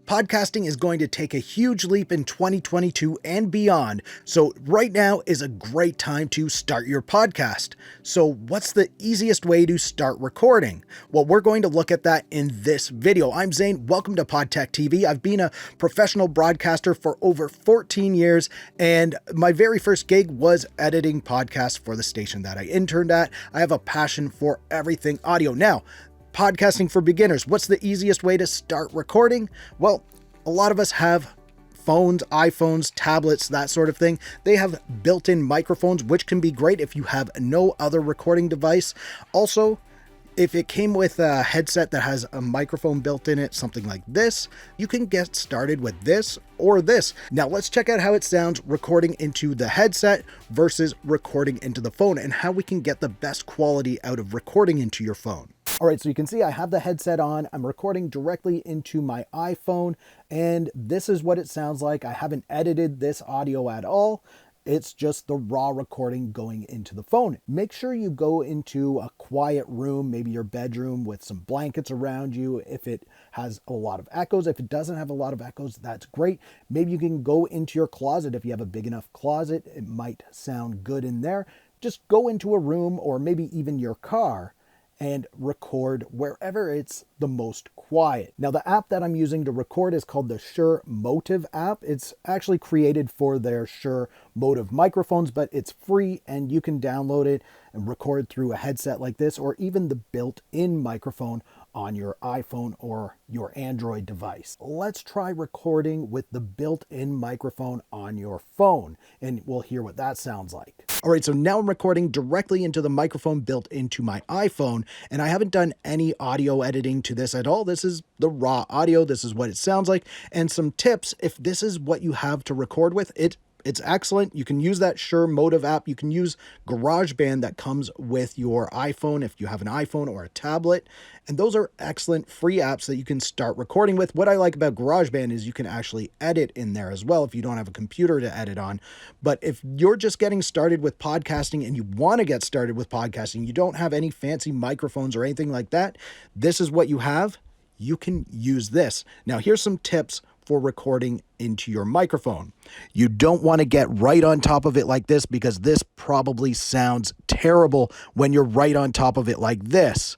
Podcasting is going to take a huge leap in 2022 and beyond, so right now is a great time to start your podcast. So what's the easiest way to start recording? Well, we're going to look at that in this video. I'm Zane, welcome to Podtech TV. I've been a professional broadcaster for over 14 years, and my very first gig was editing podcasts for the station that I interned at. I have a passion for everything audio. Now, podcasting for beginners. What's the easiest way to start recording? Well, a lot of us have phones, iPhones, tablets, that sort of thing. They have built-in microphones, which can be great if you have no other recording device. Also, if it came with a headset that has a microphone built in it, something like this, you can get started with this or this. Now let's check out how it sounds recording into the headset versus recording into the phone and how we can get the best quality out of recording into your phone. All right, so you can see I have the headset on. I'm recording directly into my iPhone, and this is what it sounds like. I haven't edited this audio at all. It's just the raw recording going into the phone. Make sure you go into a quiet room, maybe your bedroom with some blankets around you if it has a lot of echoes. If it doesn't have a lot of echoes, that's great. Maybe you can go into your closet. If you have a big enough closet, it might sound good in there. Just go into a room or maybe even your car and record wherever it's the most quiet. Now, the app that I'm using to record is called the Shure Motive app. It's actually created for their Shure Motive microphones, but it's free and you can download it and record through a headset like this, or even the built-in microphone on your iPhone or your Android device. Let's try recording with the built-in microphone on your phone, and we'll hear what that sounds like. All right, so now I'm recording directly into the microphone built into my iPhone, and I haven't done any audio editing to this at all. This is the raw audio. This is what it sounds like. And some tips, if this is what you have to record with, it's excellent. You can use that Shure Motive app. You can use GarageBand that comes with your iPhone if you have an iPhone or a tablet. And those are excellent free apps that you can start recording with. What I like about GarageBand is you can actually edit in there as well if you don't have a computer to edit on. But if you're just getting started with podcasting and you want to get started with podcasting, you don't have any fancy microphones or anything like that, this is what you have. You can use this. Now, here's some tips for recording into your microphone. You don't want to get right on top of it like this because this probably sounds terrible when you're right on top of it like this.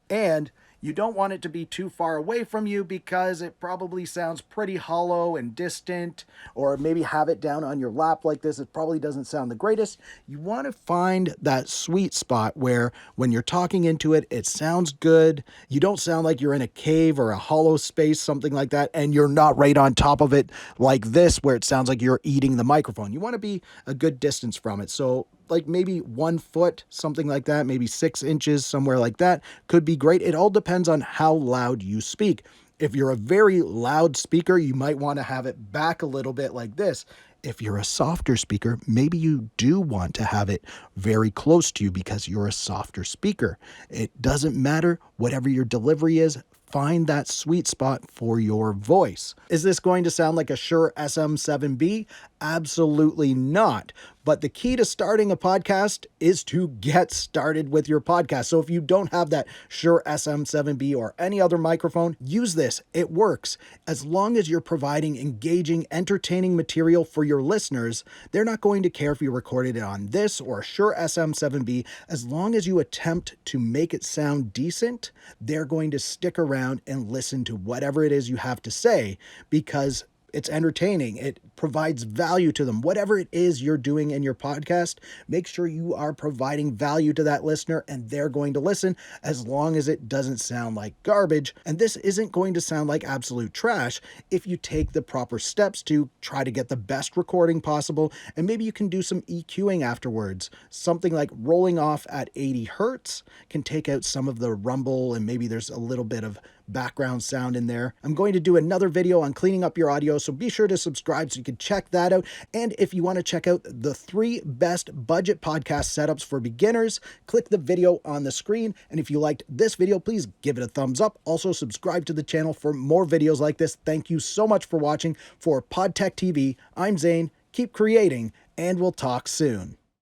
And you don't want it to be too far away from you because it probably sounds pretty hollow and distant, or maybe have it down on your lap like this. It probably doesn't sound the greatest. You want to find that sweet spot where when you're talking into it, it sounds good. You don't sound like you're in a cave or a hollow space, something like that, and you're not right on top of it like this where it sounds like you're eating the microphone. You want to be a good distance from it. So like maybe 1 foot, something like that, maybe 6 inches, somewhere like that could be great. It all depends on how loud you speak. If you're a very loud speaker, you might want to have it back a little bit like this. If you're a softer speaker, maybe you do want to have it very close to you because you're a softer speaker. It doesn't matter, whatever your delivery is, find that sweet spot for your voice. Is this going to sound like a Shure SM7B? Absolutely not. But the key to starting a podcast is to get started with your podcast. So if you don't have that Shure SM7B or any other microphone, use this. It works. As long as you're providing engaging, entertaining material for your listeners, they're not going to care if you recorded it on this or a Shure SM7B. As long as you attempt to make it sound decent, they're going to stick around and listen to whatever it is you have to say because it's entertaining. It provides value to them. Whatever it is you're doing in your podcast, make sure you are providing value to that listener and they're going to listen as long as it doesn't sound like garbage. And this isn't going to sound like absolute trash if you take the proper steps to try to get the best recording possible. And maybe you can do some EQing afterwards. Something like rolling off at 80 hertz can take out some of the rumble and maybe there's a little bit of background sound in there. I'm going to do another video on cleaning up your audio, so be sure to subscribe so you can check that out. And if you want to check out the 3 best budget podcast setups for beginners, click the video on the screen. And if you liked this video, please give it a thumbs up. Also, subscribe to the channel for more videos like this. Thank you so much for watching. For Podtech TV, I'm Zane. Keep creating, and we'll talk soon.